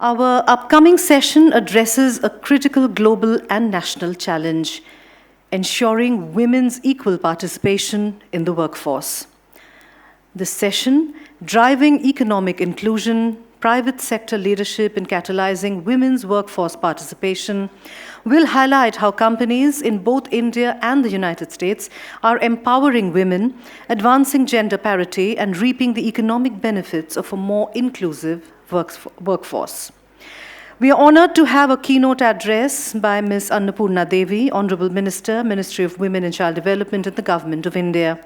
Our upcoming session addresses a critical global and national challenge, ensuring women's equal participation in the workforce. This session, Driving Economic Inclusion, Private Sector Leadership in Catalyzing Women's Workforce Participation, will highlight how companies in both India and the United States are empowering women, advancing gender parity, and reaping the economic benefits of a more inclusive workforce. We are honored to have a keynote address by Ms. Annapurna Devi, Honorable Minister, Ministry of Women and Child Development in the Government of India.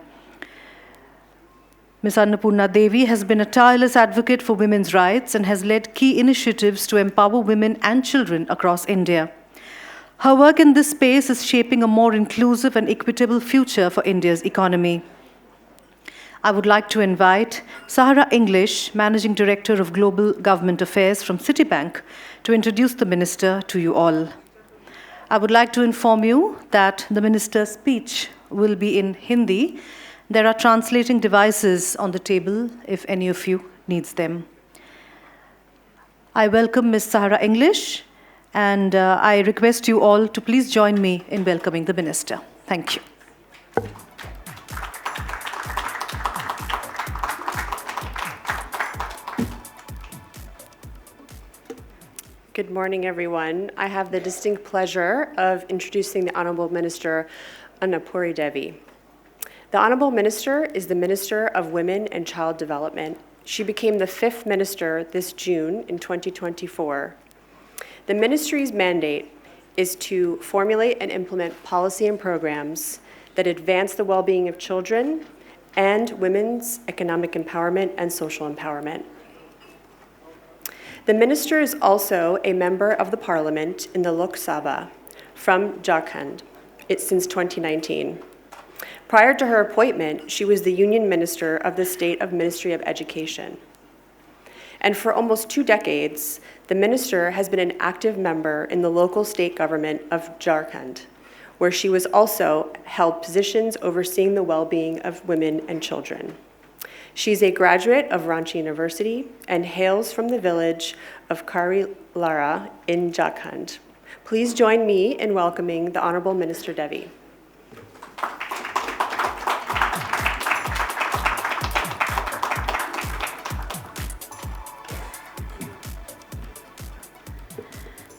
Ms. Annapurna Devi has been a tireless advocate for women's rights and has led key initiatives to empower women and children across India. Her work in this space is shaping a more inclusive and equitable future for India's economy. I would like to invite Sahara English, Managing Director of Global Government Affairs from Citibank, to introduce the Minister to you all. I would like to inform you that the Minister's speech will be in Hindi. There are translating devices on the table if any of you needs them. I welcome Ms. Sahara English, and I request you all to please join me in welcoming the Minister. Thank you. Good morning, everyone. I have the distinct pleasure of introducing the Honorable Minister Annapurna Devi. The Honorable Minister is the Minister of Women and Child Development. She became the 5th Minister this June in 2024. The Ministry's mandate is to formulate and implement policy and programs that advance the well-being of children and women's economic empowerment and social empowerment. The Minister is also a member of the Parliament in the Lok Sabha from Jharkhand since 2019. Prior to her appointment, she was the Union Minister of the State of Ministry of Education. And for almost 2 decades, the Minister has been an active member in the local state government of Jharkhand, where she was also held positions overseeing the well-being of women and children. She's a graduate of Ranchi University and hails from the village of Karilara in Jharkhand. Please join me in welcoming the Honorable Minister Devi.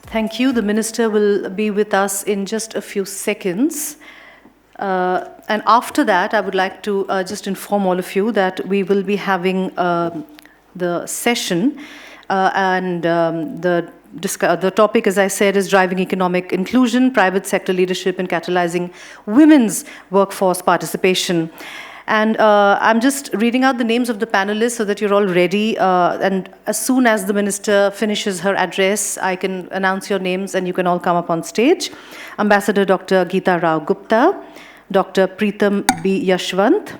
Thank you. The Minister will be with us in just a few seconds. And after that, I would like to just inform all of you that we will be having the session and the topic, as I said, is driving economic inclusion, private sector leadership, and catalyzing women's workforce participation. And I'm just reading out the names of the panelists so that you're all ready. And as soon as the Minister finishes her address, I can announce your names and you can all come up on stage. Ambassador Dr. Geeta Rao Gupta, Dr. Preetam B. Yashwant,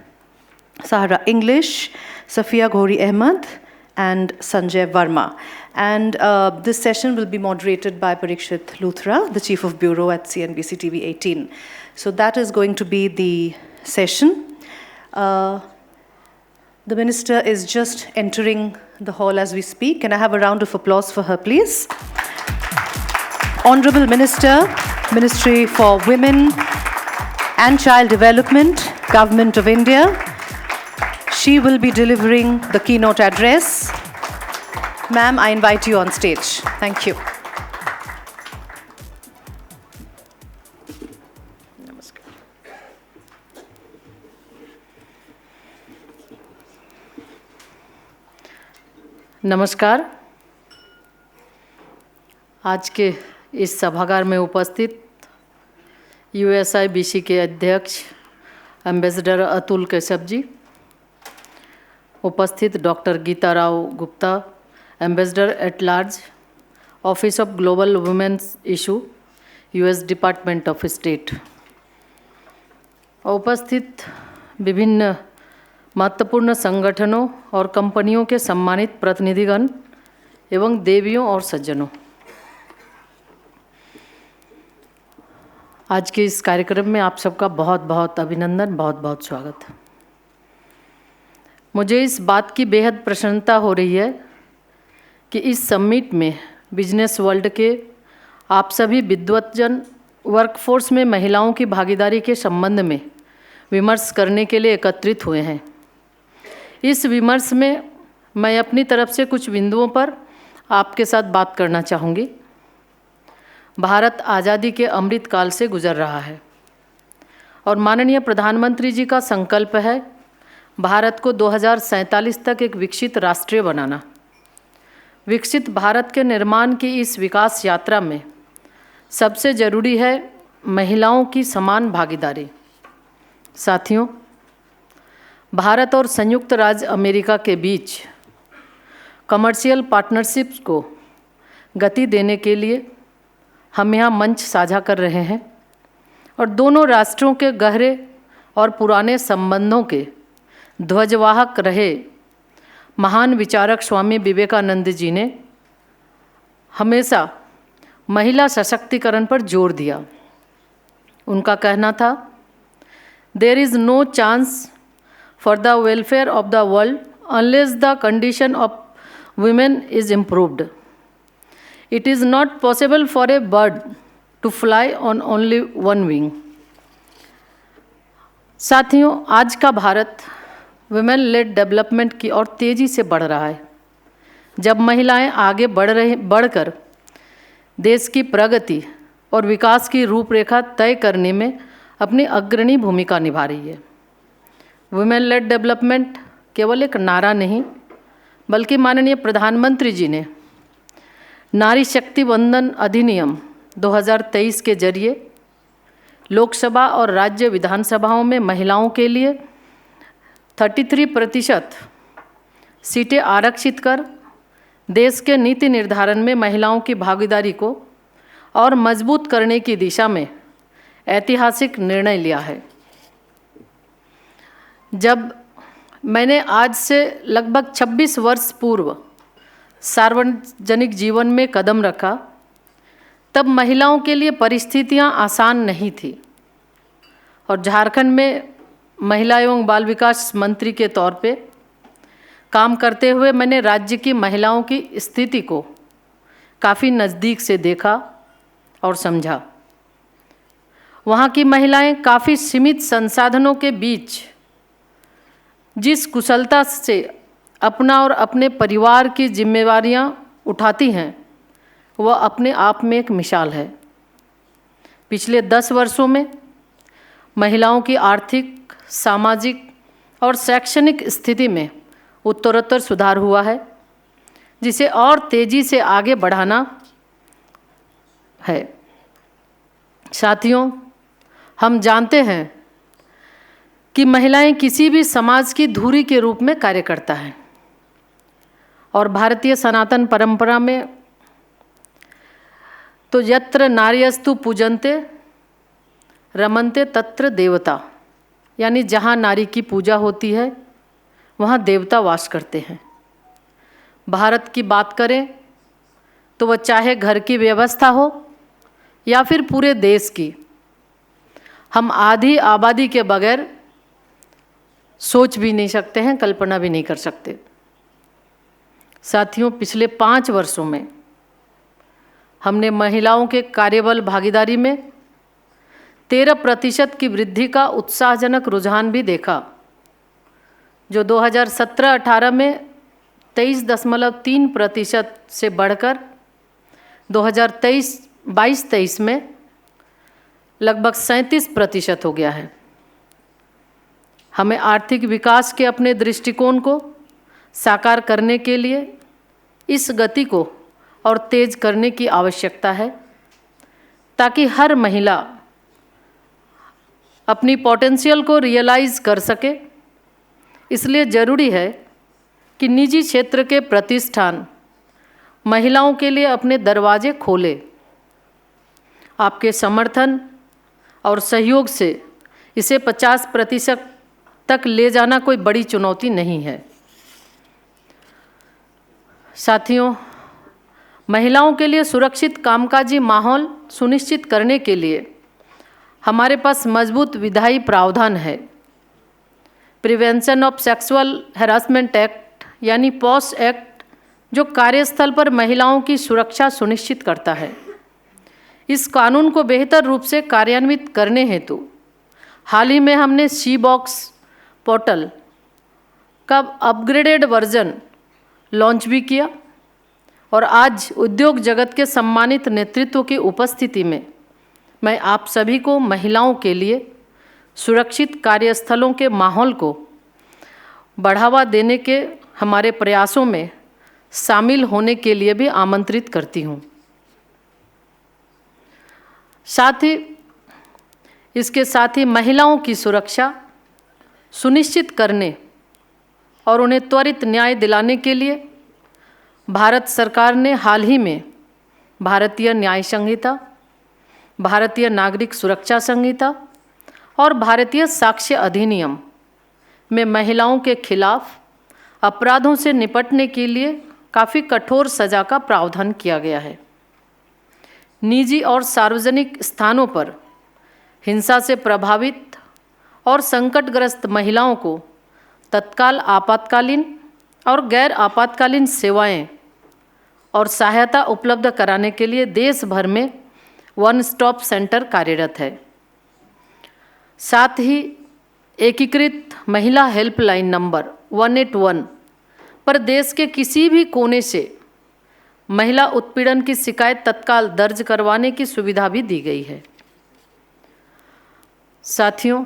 Sahara English, Safia Ghori Ahmed, and Sanjay Verma. And this session will be moderated by Parikshit Luthra, the Chief of Bureau at CNBC TV 18. So that is going to be the session. The Minister is just entering the hall as we speak. Can I have a round of applause for her, please? Honorable Minister, Ministry for Women and Child Development, Government of India. She will be delivering the keynote address. Ma'am, I invite you on stage. Thank you. नमस्कार। आज के इस सभागार में उपस्थित USIBC के अध्यक्ष ambassador Atul Keshav ji, उपस्थित doctor Geeta Rao Gupta, ambassador at large, office of global women's issue, US department of state, उपस्थित विभिन्न महत्वपूर्ण संगठनों और कंपनियों के सम्मानित प्रतिनिधिगण एवं देवियों और सज्जनों, आज के इस कार्यक्रम में आप सबका बहुत बहुत अभिनंदन, बहुत बहुत स्वागत। मुझे इस बात की बेहद प्रसन्नता हो रही है कि इस समिट में बिजनेस वर्ल्ड के आप सभी विद्वतजन वर्कफोर्स में महिलाओं की भागीदारी के संबंध में विमर्श करने के लिए एकत्रित हुए हैं। इस विमर्श में मैं अपनी तरफ से कुछ बिंदुओं पर आपके साथ बात करना चाहूँगी। भारत आज़ादी के अमृत काल से गुजर रहा है और माननीय प्रधानमंत्री जी का संकल्प है भारत को 2047 तक एक विकसित राष्ट्र बनाना। विकसित भारत के निर्माण की इस विकास यात्रा में सबसे ज़रूरी है महिलाओं की समान भागीदारी। साथियों, भारत और संयुक्त राज्य अमेरिका के बीच कमर्शियल पार्टनरशिप्स को गति देने के लिए हम यहाँ मंच साझा कर रहे हैं और दोनों राष्ट्रों के गहरे और पुराने संबंधों के ध्वजवाहक रहे महान विचारक स्वामी विवेकानंद जी ने हमेशा महिला सशक्तिकरण पर जोर दिया। उनका कहना था, there is no chance for the welfare of the world unless the condition of women is improved. It is not possible for a bird to fly on only one wing. साथियों, आज का भारत वुमेन लेड डेवलपमेंट की ओर तेज़ी से बढ़ रहा है। जब महिलाएं आगे बढ़कर देश की प्रगति और विकास की रूपरेखा तय करने में अपनी अग्रणी भूमिका निभा रही है। वुमेन लेड डेवलपमेंट केवल एक नारा नहीं, बल्कि माननीय प्रधानमंत्री जी ने नारी शक्ति वंदन अधिनियम 2023 के जरिए लोकसभा और राज्य विधानसभाओं में महिलाओं के लिए 33% सीटें आरक्षित कर देश के नीति निर्धारण में महिलाओं की भागीदारी को और मजबूत करने की दिशा में ऐतिहासिक निर्णय लिया है। जब मैंने आज से लगभग 26 वर्ष पूर्व सार्वजनिक जीवन में कदम रखा, तब महिलाओं के लिए परिस्थितियां आसान नहीं थी और झारखंड में महिला एवं बाल विकास मंत्री के तौर पे काम करते हुए मैंने राज्य की महिलाओं की स्थिति को काफ़ी नज़दीक से देखा और समझा। वहाँ की महिलाएं काफ़ी सीमित संसाधनों के बीच जिस कुशलता से अपना और अपने परिवार की जिम्मेवारियां उठाती हैं, वह अपने आप में एक मिसाल है। पिछले 10 वर्षों में महिलाओं की आर्थिक, सामाजिक और शैक्षणिक स्थिति में उत्तरोत्तर सुधार हुआ है, जिसे और तेज़ी से आगे बढ़ाना है। साथियों, हम जानते हैं कि महिलाएं किसी भी समाज की धुरी के रूप में कार्य करता है और भारतीय सनातन परंपरा में तो यत्र नार्यस्तु पूजन्ते रमन्ते तत्र देवता, यानी जहाँ नारी की पूजा होती है वहाँ देवता वास करते हैं। भारत की बात करें तो वह चाहे घर की व्यवस्था हो या फिर पूरे देश की, हम आधी आबादी के बगैर सोच भी नहीं सकते हैं, कल्पना भी नहीं कर सकते। साथियों, पिछले 5 वर्षों में हमने महिलाओं के कार्यबल भागीदारी में 13% की वृद्धि का उत्साहजनक रुझान भी देखा, जो 2017-18 में 23.3% से बढ़कर 2022-23 में लगभग 37% हो गया है। हमें आर्थिक विकास के अपने दृष्टिकोण को साकार करने के लिए इस गति को और तेज करने की आवश्यकता है, ताकि हर महिला अपनी पोटेंशियल को रियलाइज़ कर सके। इसलिए ज़रूरी है कि निजी क्षेत्र के प्रतिष्ठान महिलाओं के लिए अपने दरवाजे खोले। आपके समर्थन और सहयोग से इसे 50% तक ले जाना कोई बड़ी चुनौती नहीं है। साथियों, महिलाओं के लिए सुरक्षित कामकाजी माहौल सुनिश्चित करने के लिए हमारे पास मजबूत विधायी प्रावधान है। Prevention of sexual harassment act यानी पॉस एक्ट जो कार्यस्थल पर महिलाओं की सुरक्षा सुनिश्चित करता है। इस कानून को बेहतर रूप से कार्यान्वित करने हेतु हाल ही में हमने सी बॉक्स पोर्टल का अपग्रेडेड वर्जन लॉन्च भी किया और आज उद्योग जगत के सम्मानित नेतृत्व की उपस्थिति में मैं आप सभी को महिलाओं के लिए सुरक्षित कार्यस्थलों के माहौल को बढ़ावा देने के हमारे प्रयासों में शामिल होने के लिए भी आमंत्रित करती हूँ। इसके साथ ही महिलाओं की सुरक्षा सुनिश्चित करने और उन्हें त्वरित न्याय दिलाने के लिए भारत सरकार ने हाल ही में भारतीय न्याय संहिता, भारतीय नागरिक सुरक्षा संहिता और भारतीय साक्ष्य अधिनियम में महिलाओं के खिलाफ अपराधों से निपटने के लिए काफ़ी कठोर सज़ा का प्रावधान किया गया है। निजी और सार्वजनिक स्थानों पर हिंसा से प्रभावित और संकटग्रस्त महिलाओं को तत्काल आपातकालीन और गैर आपातकालीन सेवाएं और सहायता उपलब्ध कराने के लिए देश भर में वन स्टॉप सेंटर कार्यरत है। साथ ही एकीकृत महिला हेल्पलाइन नंबर 181 पर देश के किसी भी कोने से महिला उत्पीड़न की शिकायत तत्काल दर्ज करवाने की सुविधा भी दी गई है। साथियों,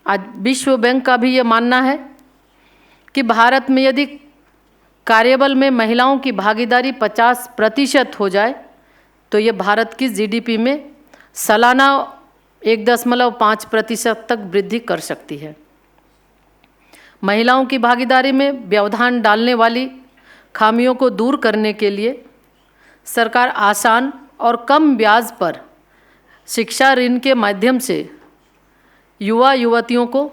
आज विश्व बैंक का भी ये मानना है कि भारत में यदि कार्यबल में महिलाओं की भागीदारी 50% हो जाए तो ये भारत की जीडीपी में सालाना 1.5% तक वृद्धि कर सकती है। महिलाओं की भागीदारी में व्यवधान डालने वाली खामियों को दूर करने के लिए सरकार आसान और कम ब्याज पर शिक्षा ऋण के माध्यम से युवा युवतियों को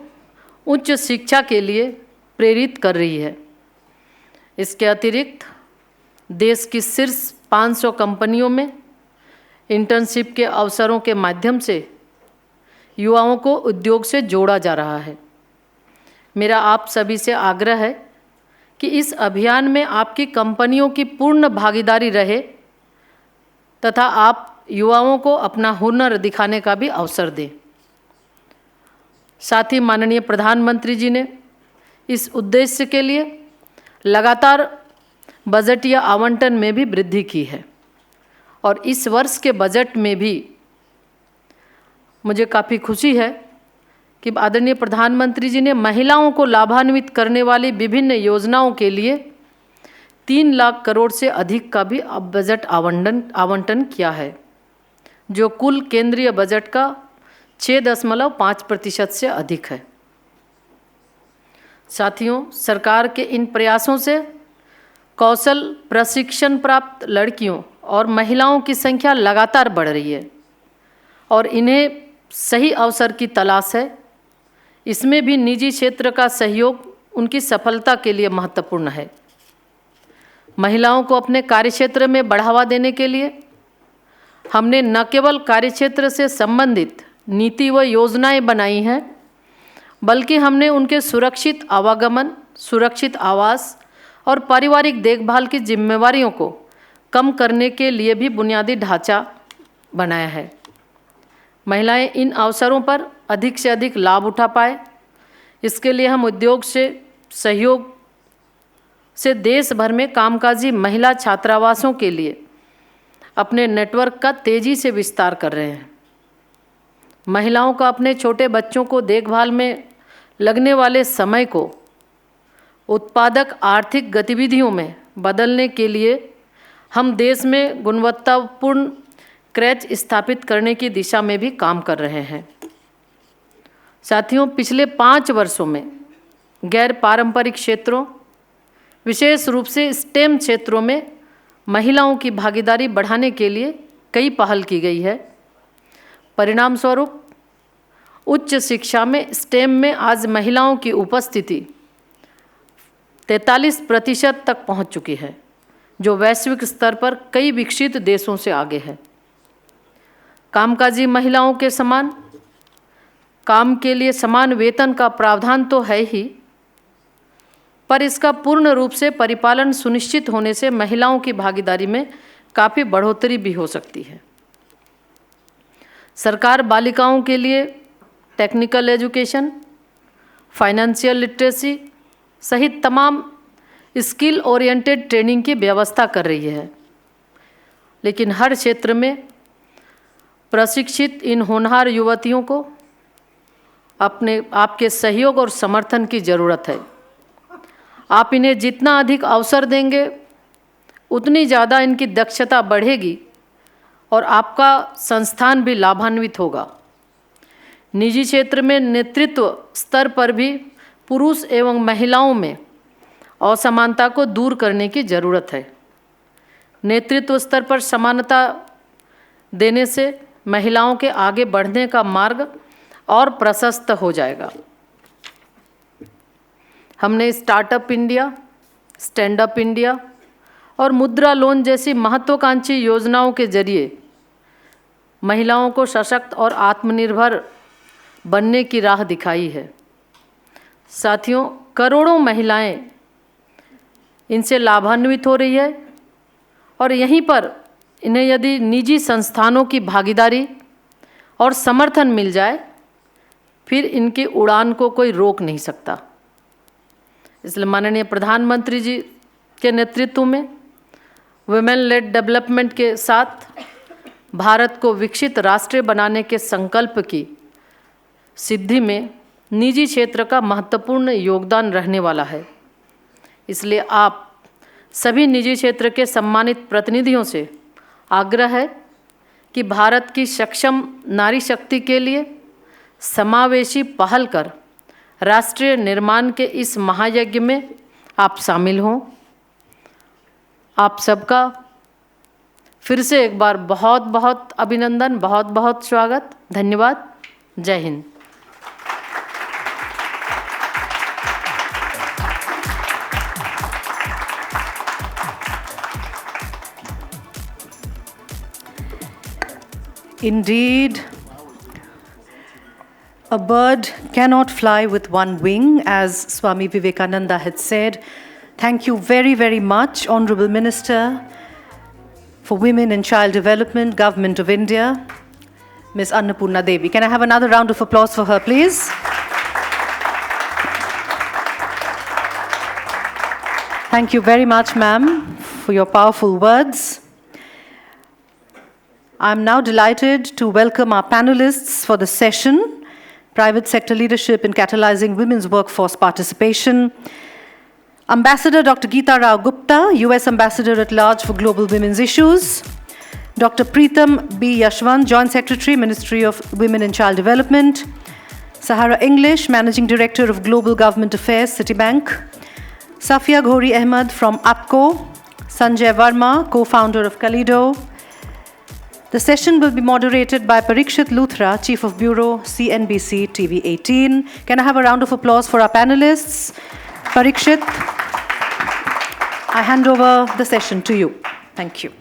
उच्च शिक्षा के लिए प्रेरित कर रही है। इसके अतिरिक्त देश की शीर्ष 500 कंपनियों में इंटर्नशिप के अवसरों के माध्यम से युवाओं को उद्योग से जोड़ा जा रहा है। मेरा आप सभी से आग्रह है कि इस अभियान में आपकी कंपनियों की पूर्ण भागीदारी रहे तथा आप युवाओं को अपना हुनर दिखाने का भी अवसर दें। साथ ही माननीय प्रधानमंत्री जी ने इस उद्देश्य के लिए लगातार बजटीय आवंटन में भी वृद्धि की है और इस वर्ष के बजट में भी मुझे काफ़ी खुशी है कि आदरणीय प्रधानमंत्री जी ने महिलाओं को लाभान्वित करने वाली विभिन्न योजनाओं के लिए 3 लाख करोड़ से अधिक का भी अब बजट आवंटन किया है, जो कुल केंद्रीय बजट का 6.5% से अधिक है। साथियों, सरकार के इन प्रयासों से कौशल प्रशिक्षण प्राप्त लड़कियों और महिलाओं की संख्या लगातार बढ़ रही है और इन्हें सही अवसर की तलाश है। इसमें भी निजी क्षेत्र का सहयोग उनकी सफलता के लिए महत्वपूर्ण है। महिलाओं को अपने कार्यक्षेत्र में बढ़ावा देने के लिए हमने न केवल कार्यक्षेत्र से संबंधित नीति व योजनाएं बनाई हैं, बल्कि हमने उनके सुरक्षित आवागमन, सुरक्षित आवास और पारिवारिक देखभाल की जिम्मेवारियों को कम करने के लिए भी बुनियादी ढांचा बनाया है। महिलाएं इन अवसरों पर अधिक से अधिक लाभ उठा पाए, इसके लिए हम उद्योग से सहयोग से देश भर में कामकाजी महिला छात्रावासों के लिए अपने नेटवर्क का तेज़ी से विस्तार कर रहे हैं। महिलाओं का अपने छोटे बच्चों को देखभाल में लगने वाले समय को उत्पादक आर्थिक गतिविधियों में बदलने के लिए हम देश में गुणवत्तापूर्ण क्रैच स्थापित करने की दिशा में भी काम कर रहे हैं। साथियों, पिछले 5 वर्षों में गैर पारंपरिक क्षेत्रों, विशेष रूप से स्टेम क्षेत्रों में महिलाओं की भागीदारी बढ़ाने के लिए कई पहल की गई है। परिणाम स्वरूप उच्च शिक्षा में स्टेम में आज महिलाओं की उपस्थिति 43% तक पहुंच चुकी है, जो वैश्विक स्तर पर कई विकसित देशों से आगे है। कामकाजी महिलाओं के समान काम के लिए समान वेतन का प्रावधान तो है ही, पर इसका पूर्ण रूप से परिपालन सुनिश्चित होने से महिलाओं की भागीदारी में काफ़ी बढ़ोतरी भी हो सकती है। सरकार बालिकाओं के लिए टेक्निकल एजुकेशन, फाइनेंशियल लिटरेसी सहित तमाम स्किल ओरिएंटेड ट्रेनिंग की व्यवस्था कर रही है, लेकिन हर क्षेत्र में प्रशिक्षित इन होनहार युवतियों को आपके सहयोग और समर्थन की ज़रूरत है। आप इन्हें जितना अधिक अवसर देंगे उतनी ज़्यादा इनकी दक्षता बढ़ेगी और आपका संस्थान भी लाभान्वित होगा। निजी क्षेत्र में नेतृत्व स्तर पर भी पुरुष एवं महिलाओं में असमानता को दूर करने की ज़रूरत है। नेतृत्व स्तर पर समानता देने से महिलाओं के आगे बढ़ने का मार्ग और प्रशस्त हो जाएगा। हमने startup India, stand up India और मुद्रा लोन जैसी महत्वाकांक्षी योजनाओं के जरिए महिलाओं को सशक्त और आत्मनिर्भर बनने की राह दिखाई है। साथियों, करोड़ों महिलाएं इनसे लाभान्वित हो रही है और यहीं पर इन्हें यदि निजी संस्थानों की भागीदारी और समर्थन मिल जाए फिर इनकी उड़ान को कोई रोक नहीं सकता। इसलिए माननीय प्रधानमंत्री जी के नेतृत्व में वुमेन लेड डेवलपमेंट के साथ भारत को विकसित राष्ट्र बनाने के संकल्प की सिद्धि में निजी क्षेत्र का महत्वपूर्ण योगदान रहने वाला है। इसलिए आप सभी निजी क्षेत्र के सम्मानित प्रतिनिधियों से आग्रह है कि भारत की सक्षम नारी शक्ति के लिए समावेशी पहल कर राष्ट्रीय निर्माण के इस महायज्ञ में आप शामिल हों। आप सबका फिर से एक बार बहुत बहुत अभिनंदन, बहुत बहुत स्वागत, धन्यवाद। जय Hind. Indeed, a bird cannot fly with one wing, as Swami Vivekananda had said. Thank you very, very much, Honorable Minister for Women and Child Development, Government of India, Ms. Annapurna Devi. Can I have another round of applause for her, please? Thank you very much, ma'am, for your powerful words. I'm now delighted to welcome our panelists for the session, Private Sector Leadership in Catalyzing Women's Workforce Participation. Ambassador Dr. Geeta Rao Gupta, US Ambassador at Large for Global Women's Issues. Dr. Preetam B. Yashwant, Joint Secretary, Ministry of Women and Child Development. Sahara English, Managing Director of Global Government Affairs, Citibank. Safia Ghori Ahmed from APCO. Sanjay Verma, co-founder of Kalido. The session will be moderated by Parikshit Luthra, Chief of Bureau, CNBC TV 18. Can I have a round of applause for our panelists? Parikshit, I hand over the session to you. Thank you.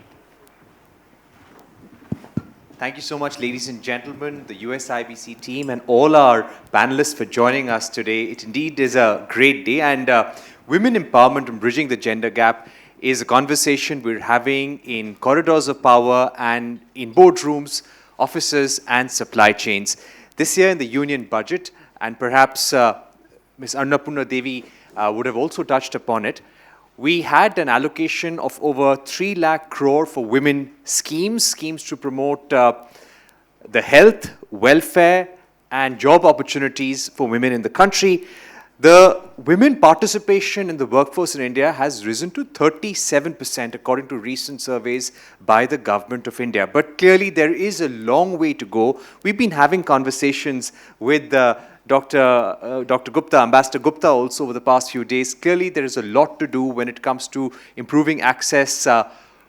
Thank you so much, ladies and gentlemen, the USIBC team, and all our panelists for joining us today. It indeed is a great day, and women empowerment and bridging the gender gap is a conversation we're having in corridors of power and in boardrooms, offices, and supply chains. This year in the union budget, and perhaps Ms. Annapurna Devi would have also touched upon it, we had an allocation of over 3 lakh crore for women schemes to promote the health, welfare, and job opportunities for women in the country. The women participation in the workforce in India has risen to 37% according to recent surveys by the Government of India. But clearly there is a long way to go. We've been having conversations with Dr. Gupta, Ambassador Gupta also over the past few days. Clearly there is a lot to do when it comes to improving access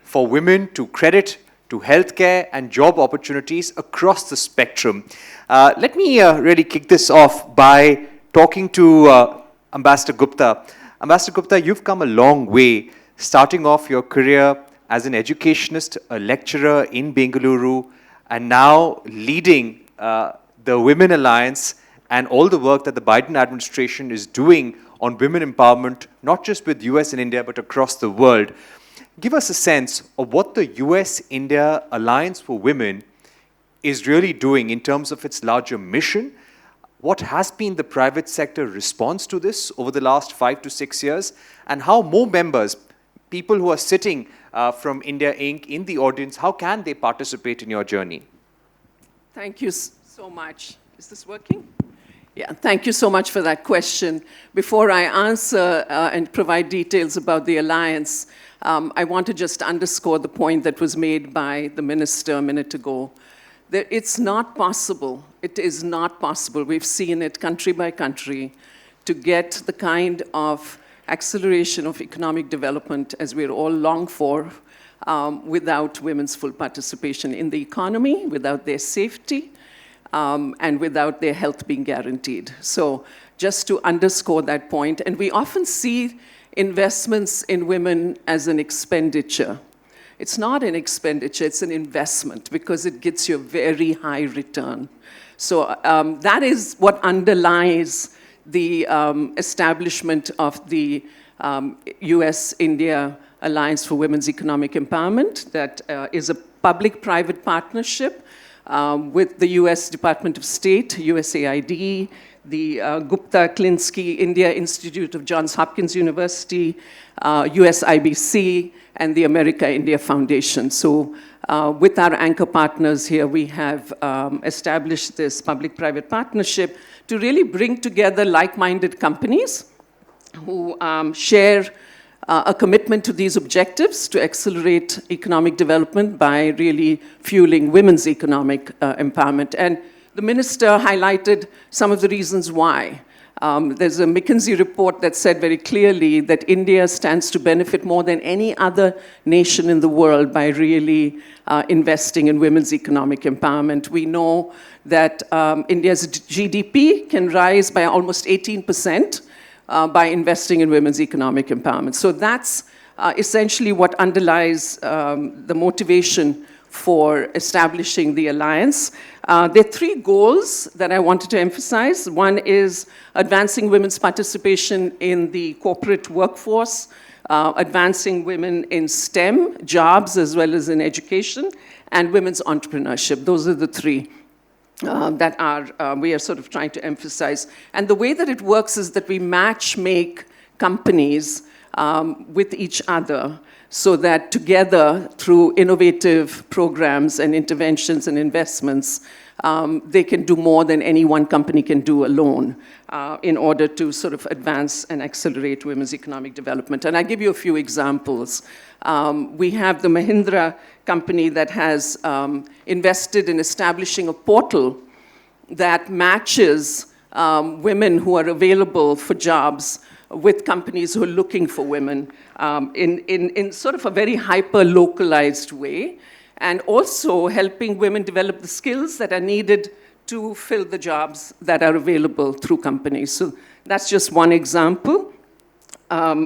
for women to credit, to healthcare and job opportunities across the spectrum. Let me really kick this off by talking to Ambassador Gupta. Ambassador Gupta, you've come a long way, starting off your career as an educationist, a lecturer in Bengaluru, and now leading the Women Alliance and all the work that the Biden administration is doing on women empowerment, not just with US and India, but across the world. Give us a sense of what the US-India Alliance for Women is really doing in terms of its larger mission. What has been the private sector response to this over the last 5 to 6 years, and how more members, people who are sitting from India Inc. in the audience, how can they participate in your journey? Thank you so much. Is this working? Yeah, thank you so much for that question. Before I answer and provide details about the alliance, I want to just underscore the point that was made by the minister a minute ago. That it's not possible, it is not possible, we've seen it country by country, to get the kind of acceleration of economic development as we're all long for without women's full participation in the economy, without their safety, and without their health being guaranteed. So just to underscore that point, and we often see investments in women as an expenditure. It's not an expenditure, it's an investment because it gets you a very high return. So that is what underlies the establishment of the US-India Alliance for Women's Economic Empowerment. That is a public-private partnership with the US Department of State, USAID, the Gupta-Klinsky India Institute of Johns Hopkins University, USIBC, and the America-India Foundation. So with our anchor partners here, we have established this public-private partnership to really bring together like-minded companies who share a commitment to these objectives to accelerate economic development by really fueling women's economic empowerment. And the minister highlighted some of the reasons why. There's a McKinsey report that said very clearly that India stands to benefit more than any other nation in the world by really investing in women's economic empowerment. We know that India's GDP can rise by almost 18% by investing in women's economic empowerment. So that's essentially what underlies the motivation for establishing the alliance. There are 3 goals that I wanted to emphasize. One is advancing women's participation in the corporate workforce, advancing women in STEM jobs as well as in education, and women's entrepreneurship. Those are the 3 that we are sort of trying to emphasize. And the way that it works is that we match make companies with each other, so that together, through innovative programs and interventions and investments, they can do more than any one company can do alone in order to sort of advance and accelerate women's economic development. And I'll give you a few examples. We have the Mahindra company that has invested in establishing a portal that matches women who are available for jobs with companies who are looking for women in sort of a very hyper-localized way, and also helping women develop the skills that are needed to fill the jobs that are available through companies. So that's just one example.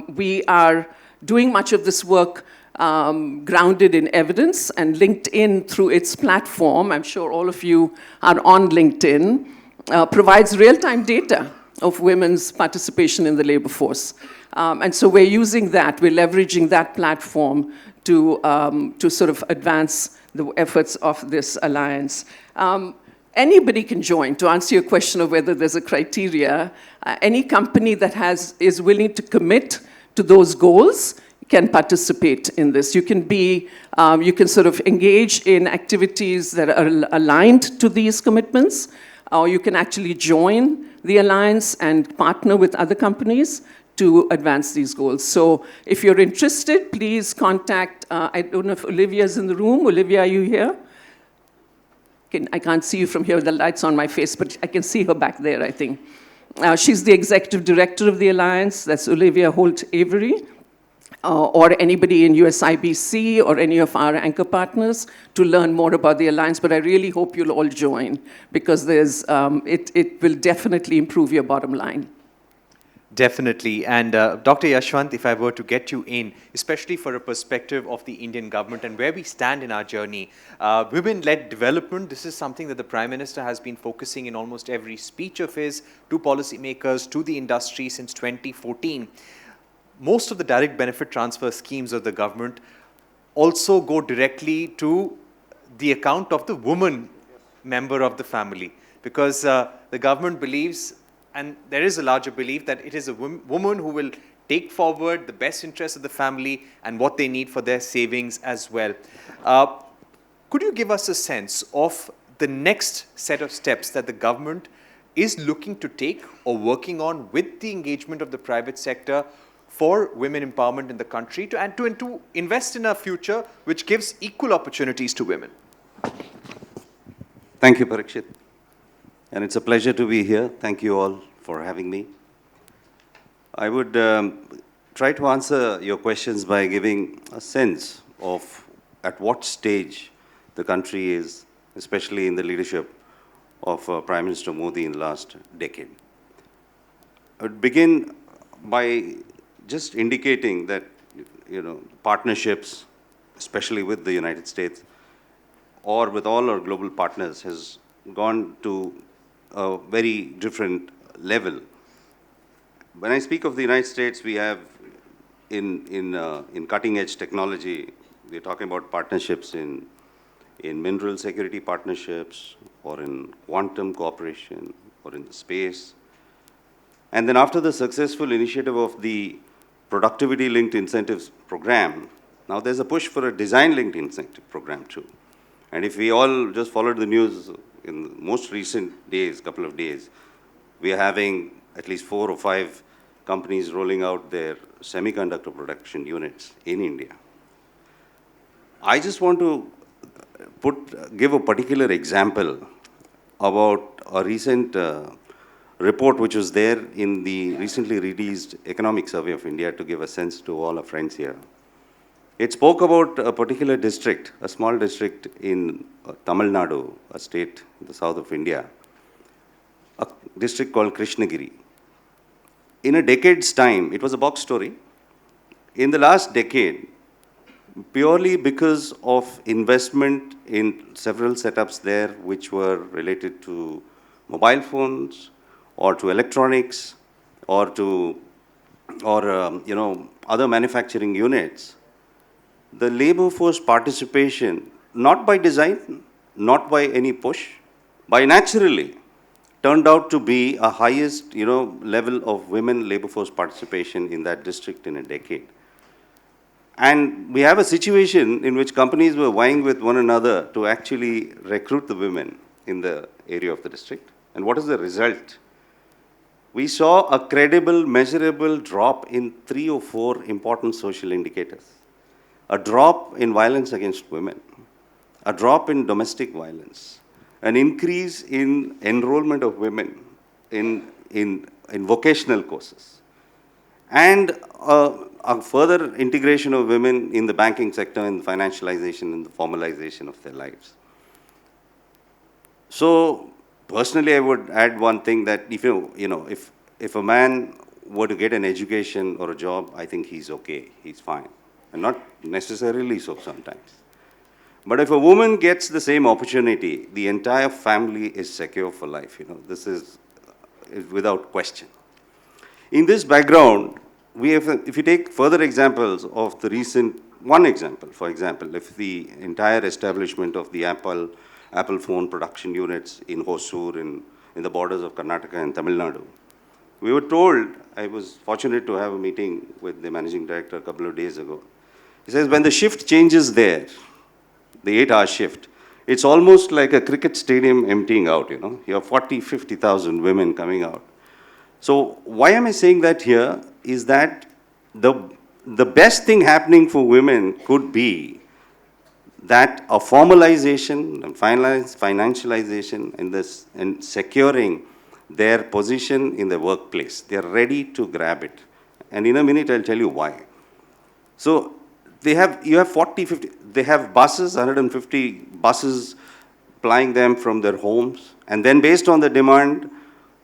We are doing much of this work grounded in evidence, and LinkedIn, through its platform, I'm sure all of you are on LinkedIn, provides real-time data of women's participation in the labor force. And so we're using that, we're leveraging that platform to sort of advance the efforts of this alliance. Anybody can join. To answer your question of whether there's a criteria, any company that is willing to commit to those goals can participate in this. You can sort of engage in activities that are aligned to these commitments, or you can actually join the alliance and partner with other companies to advance these goals. So if you're interested, please contact, I don't know if Olivia's in the room. Olivia, are you here? I can't see you from here with the lights on my face, but I can see her back there, I think. She's the executive director of the alliance. That's Olivia Holt-Avery. Or anybody in USIBC or any of our anchor partners to learn more about the alliance. But I really hope you'll all join, because it will definitely improve your bottom line. Definitely. And Dr. Yashwant, if I were to get you in, especially for a perspective of the Indian government and where we stand in our journey, women-led development, this is something that the Prime Minister has been focusing in almost every speech of his to policymakers, to the industry since 2014. Most of the direct benefit transfer schemes of the government also go directly to the account of the woman member of the family, because the government believes, and there is a larger belief, that it is a woman who will take forward the best interests of the family and what they need for their savings as well. Could you give us a sense of the next set of steps that the government is looking to take or working on with the engagement of the private sector for women empowerment in the country and to invest in a future which gives equal opportunities to women? Thank you, Parikshit. And it's a pleasure to be here. Thank you all for having me. I would try to answer your questions by giving a sense of at what stage the country is, especially in the leadership of Prime Minister Modi in the last decade. I would begin by just indicating that, partnerships, especially with the United States, or with all our global partners, has gone to a very different level. When I speak of the United States, we have in cutting-edge technology, we're talking about partnerships in mineral security partnerships, or in quantum cooperation, or in the space. And then after the successful initiative of the productivity-linked incentives program, now there's a push for a design-linked incentive program too. And if we all just followed the news in the most recent days, couple of days, we are having at least 4 or 5 companies rolling out their semiconductor production units in India. I just want to give a particular example about a recent report which was there in the recently released Economic Survey of India, to give a sense to all our friends here. It spoke about a particular district, a small district in Tamil Nadu, a state in the south of India, a district called Krishnagiri. In a decade's time, it was a box story. In the last decade, purely because of investment in several setups there which were related to mobile phones or to electronics or to other manufacturing units, the labor force participation, not by design, not by any push, by naturally, turned out to be a highest level of women labor force participation in that district in a decade. And we have a situation in which companies were vying with one another to actually recruit the women in the area of the district. And what is the result? We saw a credible, measurable drop in 3 or 4 important social indicators. A drop in violence against women, a drop in domestic violence, an increase in enrollment of women in vocational courses, and a further integration of women in the banking sector, in the financialization and the formalization of their lives. So personally, I would add one thing, that if a man were to get an education or a job, I think he's okay, he's fine. And not necessarily so sometimes. But if a woman gets the same opportunity, the entire family is secure for life. This is without question. In this background, if you take further examples of the recent, one example, for example, if the entire establishment of the Apple phone production units in Hosur, in the borders of Karnataka and Tamil Nadu, we were told, I was fortunate to have a meeting with the managing director a couple of days ago. He says, when the shift changes there, the 8-hour shift, it's almost like a cricket stadium emptying out, You have 40, 50,000 women coming out. So why am I saying that here is that the best thing happening for women could be that a formalization and financialization in this, and securing their position in the workplace. They are ready to grab it. And in a minute, I'll tell you why. So you have 40, 50, they have buses, 150 buses plying them from their homes. And then based on the demand,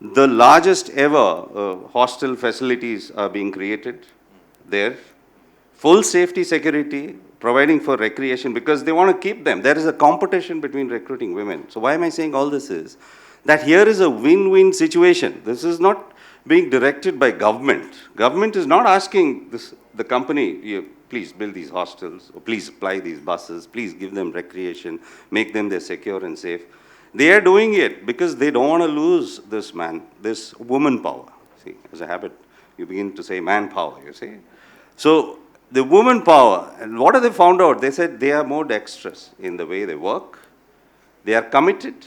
The largest ever hostel facilities are being created there. Full safety security, providing for recreation, because they want to keep them. There is a competition between recruiting women. So why am I saying all this is that here is a win-win situation. This is not being directed by government. Government is not asking the company, please build these hostels, or please supply these buses, please give them recreation, make them secure and safe. They are doing it because they don't want to lose this woman power. See, as a habit, you begin to say manpower, you see. So the woman power, and what have they found out? They said they are more dexterous in the way they work, they are committed,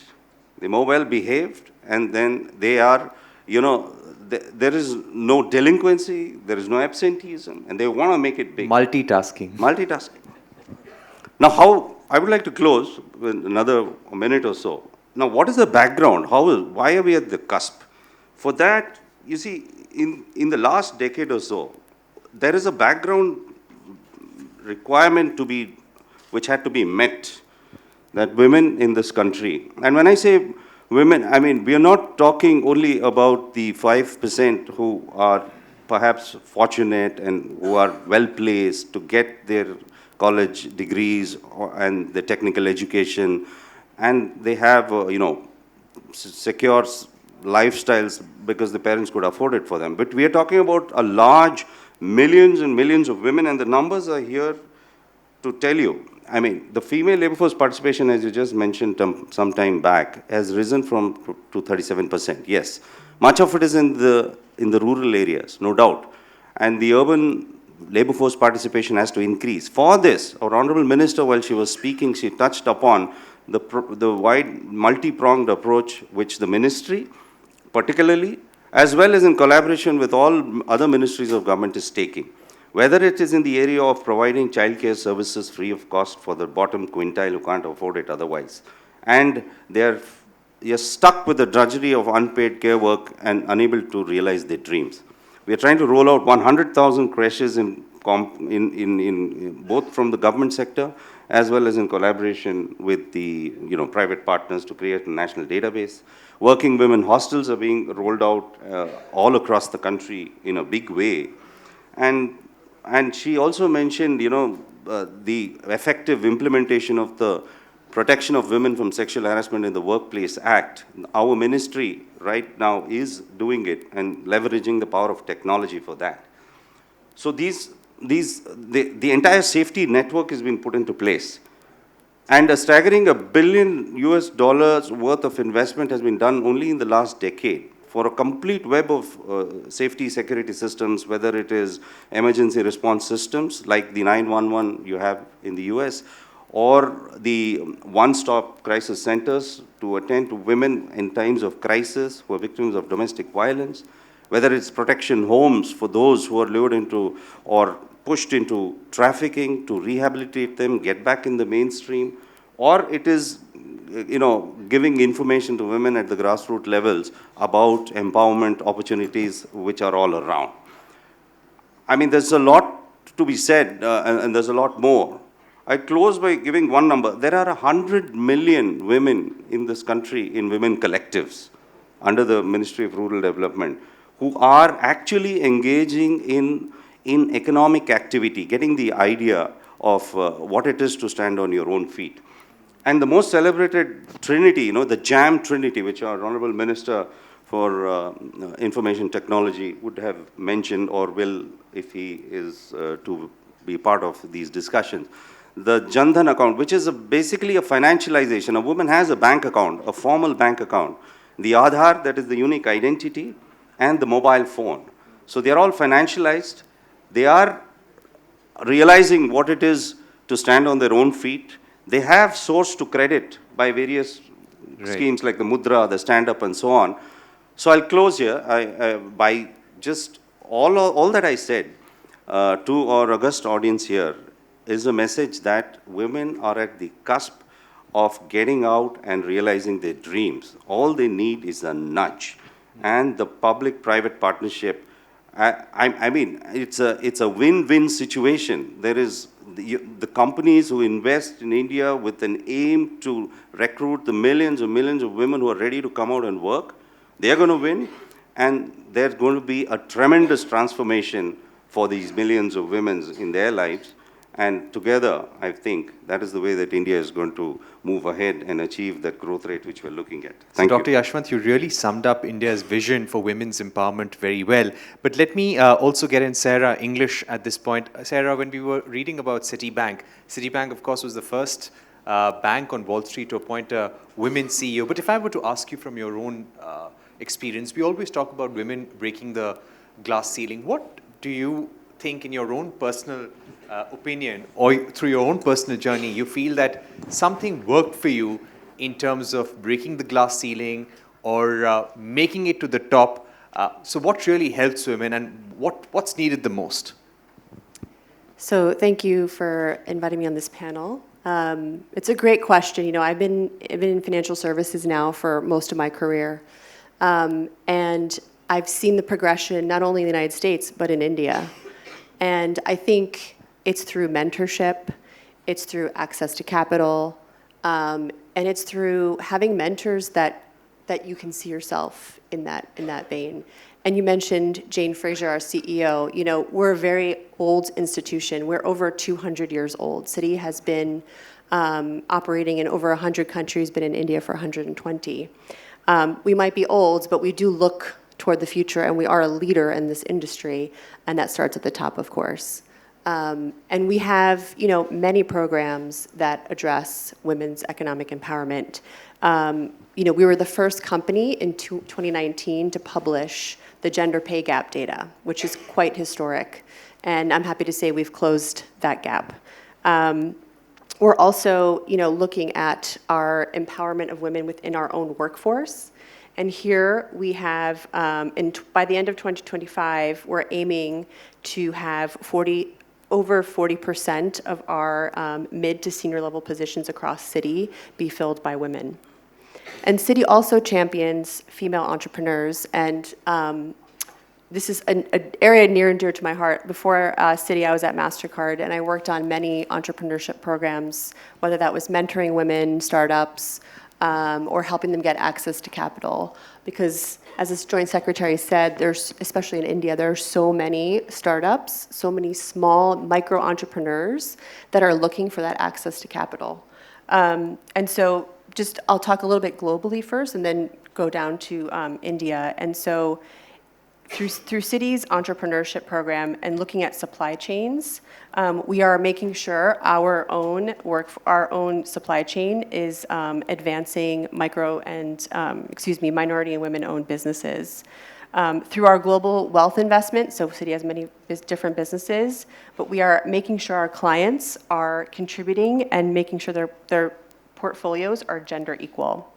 they're more well behaved, and then they are, there is no delinquency, there is no absenteeism, and they want to make it big. Multitasking. Multitasking. Now, I would like to close with another minute or so. Now, what is the background? Why are we at the cusp? For that, you see, in the last decade or so, there is a background requirement which had to be met, that women in this country, and when I say women, I mean, we are not talking only about the 5% who are perhaps fortunate and who are well placed to get their college degrees and the technical education, and they have, secure lifestyles because the parents could afford it for them. But we are talking about a large millions and millions of women, and the numbers are here to tell you. I mean, the female labor force participation, as you just mentioned some time back, has risen to 37%. Yes, much of it is in the rural areas, no doubt, and the urban labor force participation has to increase. For this, our Honorable Minister, while she was speaking, she touched upon the wide, multi-pronged approach which the ministry, particularly, as well as in collaboration with all other ministries of government, is taking. Whether it is in the area of providing childcare services free of cost for the bottom quintile who can't afford it otherwise, and they're stuck with the drudgery of unpaid care work and unable to realize their dreams. We are trying to roll out 100,000 creches in both from the government sector as well as in collaboration with the private partners to create a national database. Working women hostels are being rolled out all across the country in a big way. And she also mentioned, the effective implementation of the Protection of Women from Sexual Harassment in the Workplace Act. Our ministry right now is doing it and leveraging the power of technology for that. So the entire safety network has been put into place. And a staggering $1 billion worth of investment has been done only in the last decade for a complete web of safety security systems, whether it is emergency response systems like the 911 you have in the US, or the one-stop crisis centers to attend to women in times of crisis who are victims of domestic violence, whether it's protection homes for those who are lured into or pushed into trafficking to rehabilitate them, get back in the mainstream, or it is giving information to women at the grassroots levels about empowerment opportunities which are all around. I mean, there's a lot to be said, and there's a lot more. I close by giving one number. There are 100 million women in this country in women collectives under the Ministry of Rural Development who are actually engaging in economic activity, getting the idea of what it is to stand on your own feet. And the most celebrated trinity, the JAM trinity, which our Honorable Minister for Information Technology would have mentioned or will if he is to be part of these discussions. The Jan Dhan account, which is basically a financialization. A woman has a bank account, a formal bank account. The Aadhaar, that is the unique identity, and the mobile phone. So they are all financialized. They are realizing what it is to stand on their own feet. They have source to credit by various schemes like the Mudra, the Stand Up, and so on. So I'll close here by just all that I said to our august audience here is a message that women are at the cusp of getting out and realizing their dreams. All they need is a nudge. And the public-private partnership, I mean, it's a win-win situation. There is the companies who invest in India with an aim to recruit the millions and millions of women who are ready to come out and work. They're going to win, and there's going to be a tremendous transformation for these millions of women in their lives. And together, I think that is the way that India is going to move ahead and achieve that growth rate which we're looking at. Thank Dr. you. Yashwant, you really summed up India's vision for women's empowerment very well. But let me also get in Sarah English at this point. Sarah, when we were reading about Citibank, Citibank, of course, was the first bank on Wall Street to appoint a women CEO. But if I were to ask you from your own experience, we always talk about women breaking the glass ceiling. What do you think, in your own personal opinion or through your own personal journey, you feel that something worked for you in terms of breaking the glass ceiling or making it to the top? So what really helps women, and what's needed the most? So thank you for inviting me on this panel. It's a great question. You know, I've been in financial services now for most of my career. And I've seen the progression not only in the United States, but in India. And I think it's through mentorship, it's through access to capital, and it's through having mentors that you can see yourself in that vein. And you mentioned Jane Fraser, our CEO. You know, we're a very old institution. We're over 200 years old. Citi has been operating in over 100 countries, been in India for 120. We might be old, but we do look toward the future, and we are a leader in this industry, and that starts at the top, of course. And we have, you know, many programs that address women's economic empowerment. You know, we were the first company in 2019 to publish the gender pay gap data, which is quite historic, and I'm happy to say we've closed that gap. We're also, you know, looking at our empowerment of women within our own workforce. And here we have, by the end of 2025, we're aiming to have over 40% of our mid to senior level positions across Citi be filled by women. And Citi also champions female entrepreneurs, and this is an area near and dear to my heart. Before Citi, I was at MasterCard, and I worked on many entrepreneurship programs, whether that was mentoring women, startups, or helping them get access to capital. Because as this joint secretary said, there's, especially in India, there are so many startups, so many small micro entrepreneurs that are looking for that access to capital. And so I'll talk a little bit globally first and then go down to India. And so through Citi's entrepreneurship program and looking at supply chains, we are making sure our own supply chain is advancing minority and women-owned businesses. Through our global wealth investment, so Citi has many different businesses, but we are making sure our clients are contributing and making sure their portfolios are gender equal.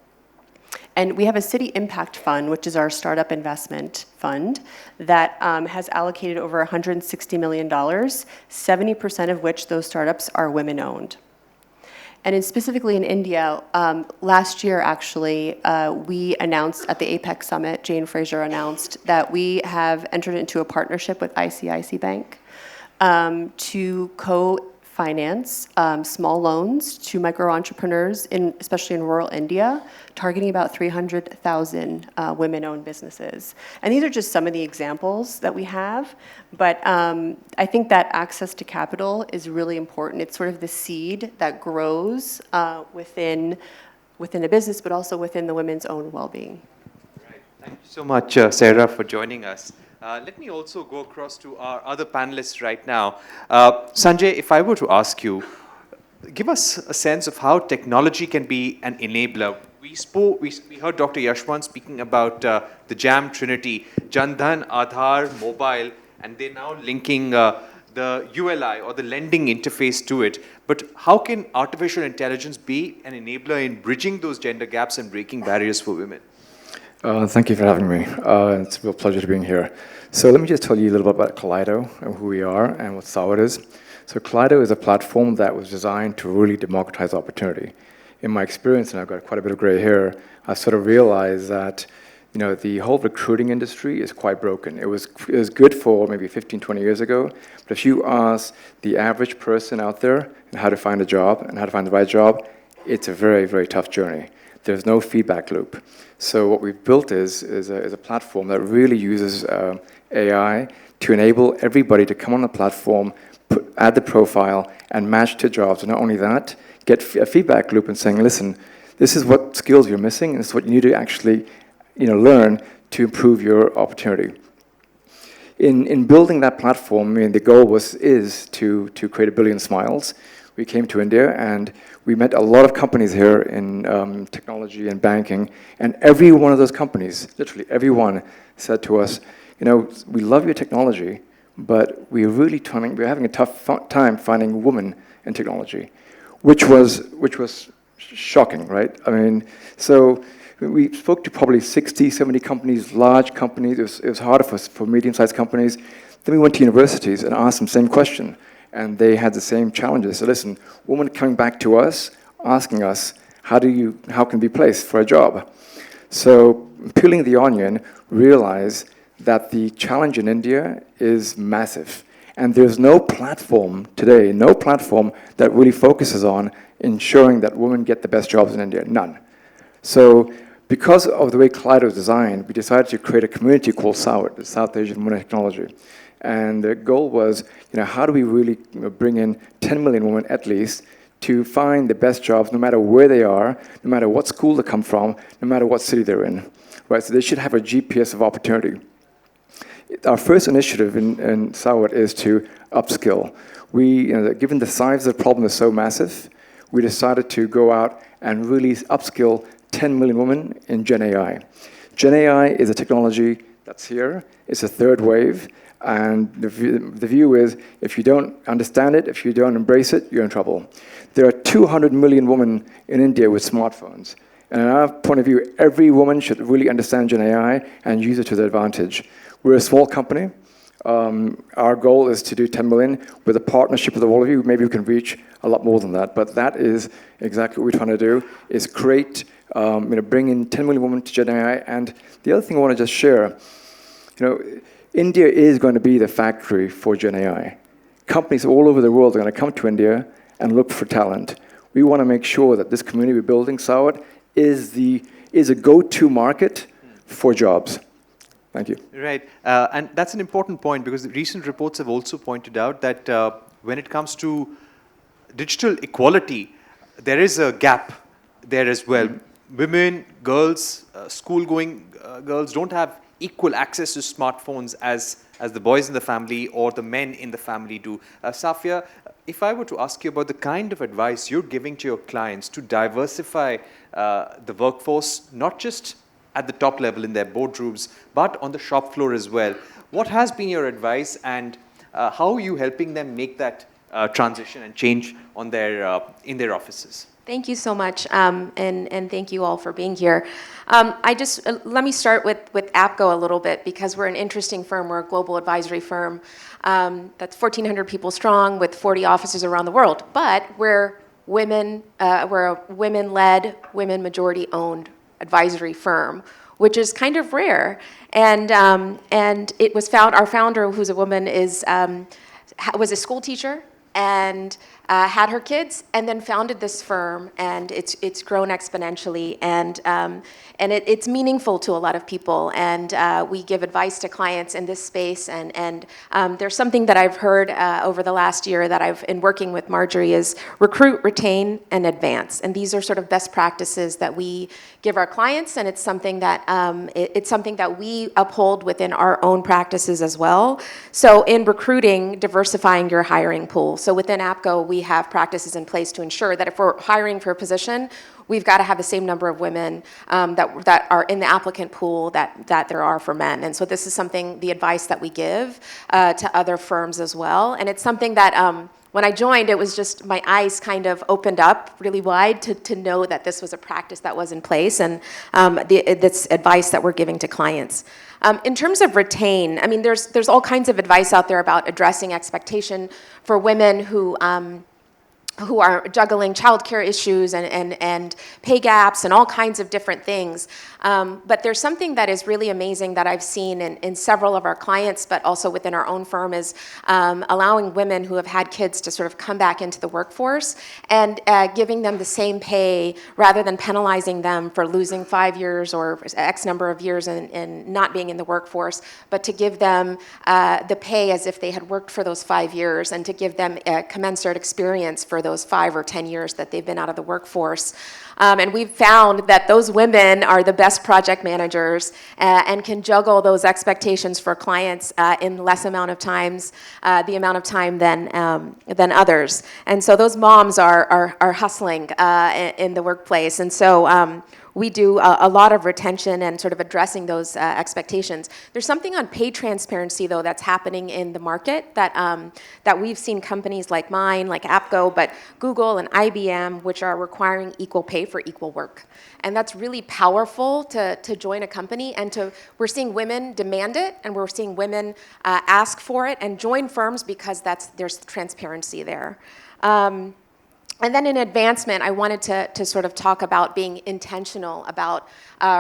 And we have a Citi Impact Fund, which is our startup investment fund, that has allocated over $160 million, 70% of which those startups are women-owned. And specifically in India, last year, actually, we announced at the APEC Summit, Jane Fraser announced that we have entered into a partnership with ICICI Bank to co-finance small loans to micro-entrepreneurs, especially in rural India, targeting about 300,000 women-owned businesses. And these are just some of the examples that we have, but I think that access to capital is really important. It's sort of the seed that grows within a business, but also within the women's own well-being. Right. Thank you so much, Sarah, for joining us. Let me also go across to our other panelists right now. Sanjay, if I were to ask you, give us a sense of how technology can be an enabler. We heard Dr. Yashwant speaking about the JAM Trinity, Jan Dhan, Aadhaar, mobile, and they're now linking the ULI or the lending interface to it. But how can artificial intelligence be an enabler in bridging those gender gaps and breaking barriers for women? Thank you for having me. It's a real pleasure to be here. So let me just tell you a little bit about Kaleido and who we are and what SAWAT is. So Kaleido is a platform that was designed to really democratize opportunity. In my experience, and I've got quite a bit of gray hair, I sort of realized that the whole recruiting industry is quite broken. It was good for maybe 15, 20 years ago, but if you ask the average person out there how to find a job and how to find the right job, it's a very, very tough journey. there's no feedback loop. So what we've built is a platform that really uses AI to enable everybody to come on the platform, add the profile, and match to jobs. And not only that, get a feedback loop and saying, listen, this is what skills you're missing, and this is what you need to actually learn to improve your opportunity. In building that platform, I mean, the goal is to create 1 billion smiles. We came to India and we met a lot of companies here in technology and banking, and every one of those companies, literally every one, said to us, we love your technology, but we're having a tough time finding women in technology, which was shocking, right? I mean, so we spoke to probably 60, 70 companies, large companies. It was harder for medium-sized companies. Then we went to universities and asked them the same question, and they had the same challenges. So listen, women coming back to us, asking us, how can we be placed for a job? So peeling the onion, realize that the challenge in India is massive. And there's no platform today, no platform that really focuses on ensuring that women get the best jobs in India, none. So because of the way Kaleido is designed, we decided to create a community called SAWT, the South Asian Women in Technology. And the goal was, how do we really bring in 10 million women at least to find the best jobs, no matter where they are, no matter what school they come from, no matter what city they're in, right? So they should have a GPS of opportunity. Our first initiative in SAWT is to upskill. Given the size of the problem is so massive, we decided to go out and really upskill 10 million women in Gen AI. Gen AI is a technology that's here. It's a third wave. And the view is, if you don't understand it, if you don't embrace it, you're in trouble. There are 200 million women in India with smartphones. And in our point of view, every woman should really understand Gen AI and use it to their advantage. We're a small company. Our goal is to do 10 million. With a partnership with all of you, maybe we can reach a lot more than that. But that is exactly what we're trying to do, is create, bring in 10 million women to Gen AI. And the other thing I want to just share, India is going to be the factory for Gen AI. Companies all over the world are going to come to India and look for talent. We want to make sure that this community we're building, SAWT, is a go-to market for jobs. Thank you. Right, and that's an important point, because recent reports have also pointed out that when it comes to digital equality, there is a gap there as well. Women, girls, school-going girls don't have equal access to smartphones as the boys in the family or the men in the family do. Safia, if I were to ask you about the kind of advice you're giving to your clients to diversify the workforce, not just at the top level in their boardrooms, but on the shop floor as well, what has been your advice, and how are you helping them make that transition and change on in their offices? Thank you so much, and thank you all for being here. Let me start with APCO a little bit, because we're an interesting firm. We're a global advisory firm that's 1,400 people strong with 40 offices around the world. But we're a women-led, women majority-owned advisory firm, which is kind of rare. And it was our founder, who's a woman, was a school teacher and had her kids, and then founded this firm, and it's grown exponentially, and it's meaningful to a lot of people, and we give advice to clients in this space, and there's something that I've heard over the last year that I've been working with Marjorie is recruit, retain, and advance, and these are sort of best practices that we give our clients, and it's something that we uphold within our own practices as well. So in recruiting, diversifying your hiring pool. So within APCO, we have practices in place to ensure that if we're hiring for a position, we've got to have the same number of women that are in the applicant pool that there are for men. And so this is the advice that we give to other firms as well. And it's something that when I joined, it was just my eyes kind of opened up really wide to know that this was a practice that was in place, and this advice that we're giving to clients. In terms of retain, I mean, there's all kinds of advice out there about addressing expectation for women who are juggling childcare issues and pay gaps and all kinds of different things. But there's something that is really amazing that I've seen in several of our clients, but also within our own firm, is allowing women who have had kids to sort of come back into the workforce and giving them the same pay rather than penalizing them for losing 5 years or X number of years and not being in the workforce, but to give them the pay as if they had worked for those 5 years and to give them a commensurate experience for those 5 or 10 years that they've been out of the workforce. And we've found that those women are the best project managers and can juggle those expectations for clients in less amount of times, the amount of time than others. And so those moms are hustling in the workplace. And so we do a lot of retention and sort of addressing those expectations. There's something on pay transparency, though, that's happening in the market that we've seen companies like mine, like APCO, but Google and IBM, which are requiring equal pay for equal work. And that's really powerful to join a company, and we're seeing women demand it, and we're seeing women ask for it and join firms because there's transparency there. And then in advancement, I wanted to sort of talk about being intentional about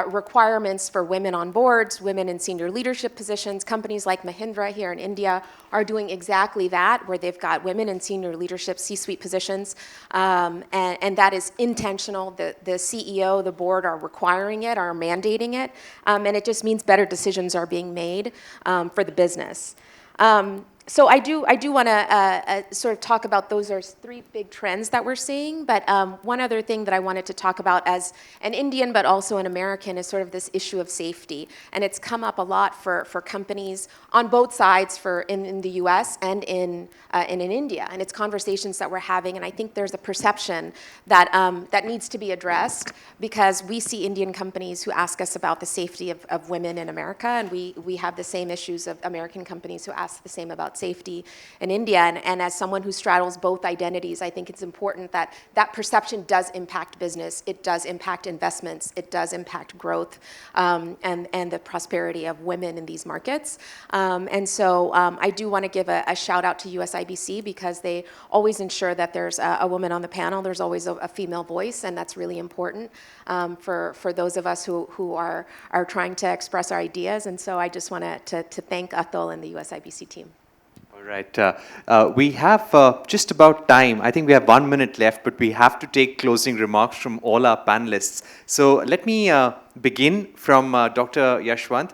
requirements for women on boards, women in senior leadership positions. Companies like Mahindra here in India are doing exactly that, where they've got women in senior leadership C-suite positions, and that is intentional. The CEO, the board are requiring it, are mandating it, and it just means better decisions are being made for the business. So I do want to sort of talk about those are 3 big trends that we're seeing, but one other thing that I wanted to talk about as an Indian but also an American is sort of this issue of safety. And it's come up a lot for companies on both sides in the US and in India. And it's conversations that we're having, and I think there's a perception that needs to be addressed, because we see Indian companies who ask us about the safety of women in America, and we have the same issues of American companies who ask the same about safety in India. And as someone who straddles both identities, I think it's important that perception does impact business, it does impact investments, it does impact growth, and the prosperity of women in these markets. And so I do want to give a shout out to USIBC, because they always ensure that there's a woman on the panel, there's always a female voice, and that's really important for those of us who are trying to express our ideas. And so I just want to thank Atul and the USIBC team. All right. We have just about time. I think we have 1 minute left, but we have to take closing remarks from all our panelists. So let me begin from Dr. Yashwant.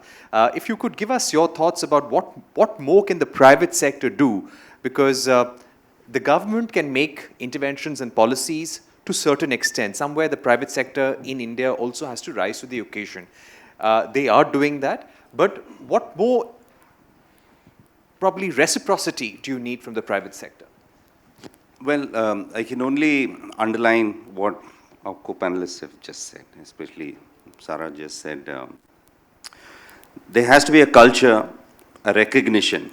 If you could give us your thoughts about what more can the private sector do, because the government can make interventions and policies to a certain extent. Somewhere the private sector in India also has to rise to the occasion. They are doing that, but what more probably reciprocity do you need from the private sector? Well, I can only underline what our co-panelists have just said, especially Sarah just said. There has to be a culture, a recognition.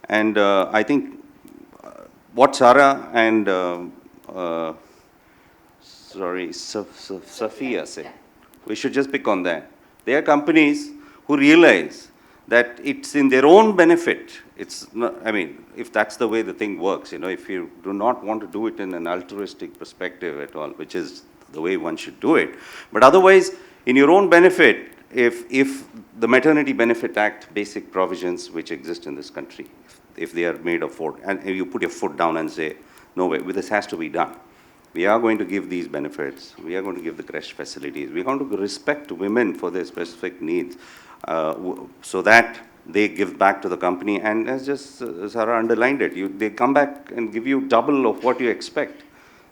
And I think what Sarah and Safiya said, we should just pick on that. They are companies who realize that it's in their own benefit. It's not, I mean, if that's the way the thing works, if you do not want to do it in an altruistic perspective at all, which is the way one should do it. But otherwise, in your own benefit, if the Maternity Benefit Act basic provisions which exist in this country, if they are made of foot, and you put your foot down and say, no way, this has to be done. We are going to give these benefits. We are going to give the creche facilities. We are going to respect women for their specific needs, so that they give back to the company. And as just Sarah underlined it, they come back and give you double of what you expect.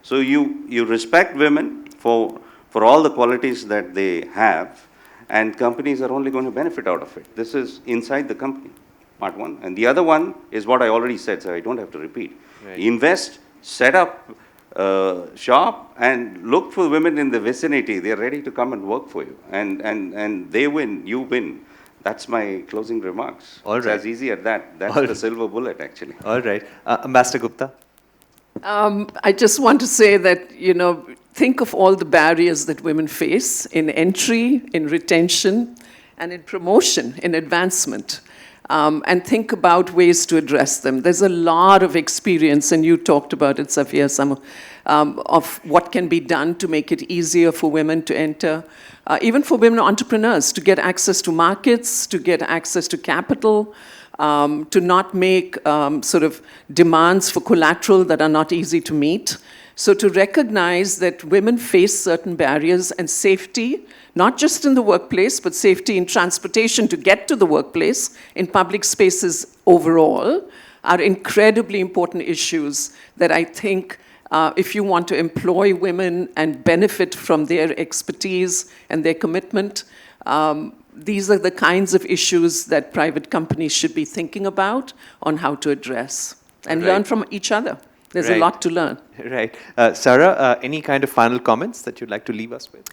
So you respect women for all the qualities that they have, and companies are only going to benefit out of it. This is inside the company, part one. And the other one is what I already said, so I don't have to repeat. Right. Invest, set up shop, and look for women in the vicinity. They're ready to come and work for you. And they win, you win. That's my closing remarks. All right. It's as easy as that. That's the silver bullet, actually. All right. Ambassador Gupta? I just want to say that, think of all the barriers that women face in entry, in retention, and in promotion, in advancement. and think about ways to address them. There's a lot of experience, and you talked about it, Safiya, some of what can be done to make it easier for women to enter, even for women entrepreneurs, to get access to markets, to get access to capital, to not make sort of demands for collateral that are not easy to meet. So to recognize that women face certain barriers, and safety, not just in the workplace, but safety in transportation to get to the workplace, in public spaces overall, are incredibly important issues that I think if you want to employ women and benefit from their expertise and their commitment, these are the kinds of issues that private companies should be thinking about on how to address and learn from each other. There's a lot to learn. Right. Sarah, any kind of final comments that you'd like to leave us with?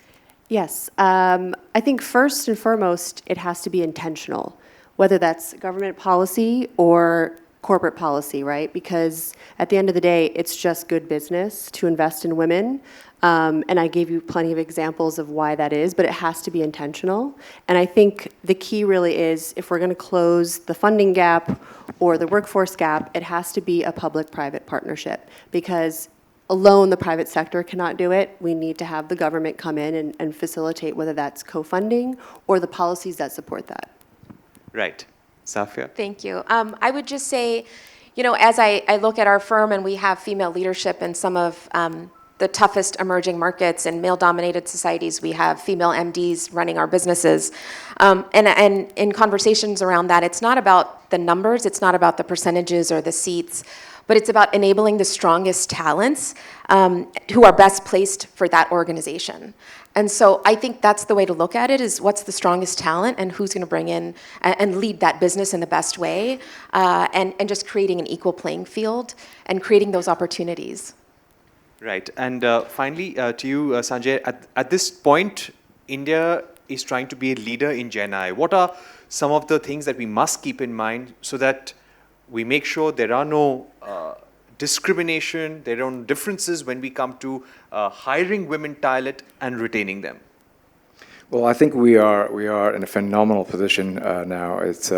Yes. I think first and foremost, it has to be intentional, whether that's government policy or corporate policy, right? Because at the end of the day, it's just good business to invest in women. And I gave you plenty of examples of why that is, but it has to be intentional. And I think the key really is, if we're going to close the funding gap or the workforce gap, it has to be a public-private partnership, because alone the private sector cannot do it. We need to have the government come in and facilitate, whether that's co-funding or the policies that support that. Right. Safiya? Thank you. I would just say, you know, as I look at our firm and we have female leadership in some of the toughest emerging markets and male-dominated societies, we have female MDs running our businesses. And in conversations around that, it's not about the numbers, it's not about the percentages or the seats, but it's about enabling the strongest talents who are best placed for that organization. And so I think that's the way to look at it, is what's the strongest talent and who's going to bring in and lead that business in the best way, and just creating an equal playing field and creating those opportunities. Right. And finally, to you, Sanjay, at this point, India is trying to be a leader in Gen I. What are some of the things that we must keep in mind so that we make sure there are no discrimination, there are no differences when we come to hiring women talent and retaining them? Well, I think we are in a phenomenal position now. It's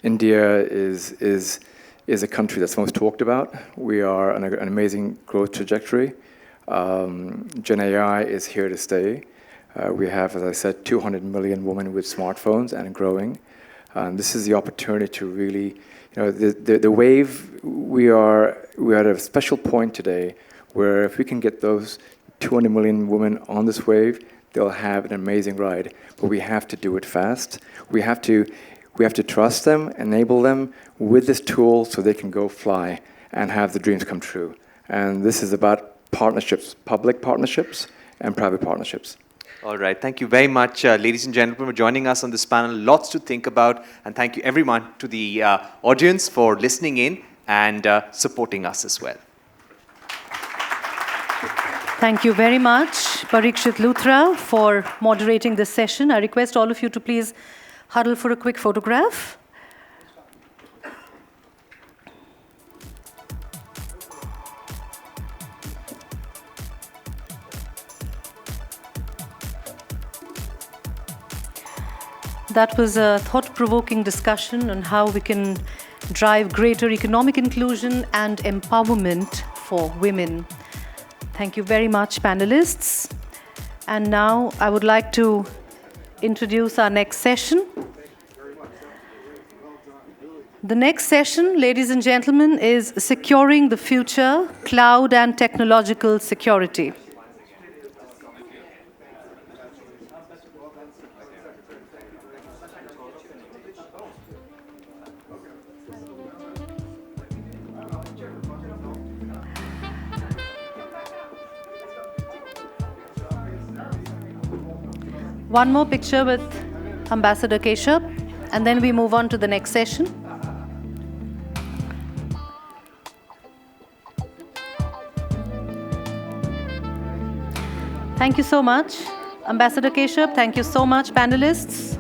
India is a country that's most talked about. We are on an amazing growth trajectory. Gen AI is here to stay. We have, as I said, 200 million women with smartphones and growing. This is the opportunity to really, you know, the wave, we're at a special point today where if we can get those 200 million women on this wave, they'll have an amazing ride. But we have to do it fast. We have to trust them, enable them with this tool so they can go fly and have the dreams come true. And this is about partnerships, public partnerships and private partnerships. All right. Thank you very much, ladies and gentlemen, for joining us on this panel. Lots to think about. And thank you, everyone, to the audience for listening in and supporting us as well. Thank you very much, Parikshit Luthra, for moderating this session. I request all of you to please huddle for a quick photograph. That was a thought-provoking discussion on how we can drive greater economic inclusion and empowerment for women. Thank you very much, panelists. And now I would like to introduce our next session. The next session, ladies and gentlemen, is Securing the Future, Cloud and Technological Security. One more picture with Ambassador Keshav, and then we move on to the next session. Thank you so much, Ambassador Keshav. Thank you so much, panelists.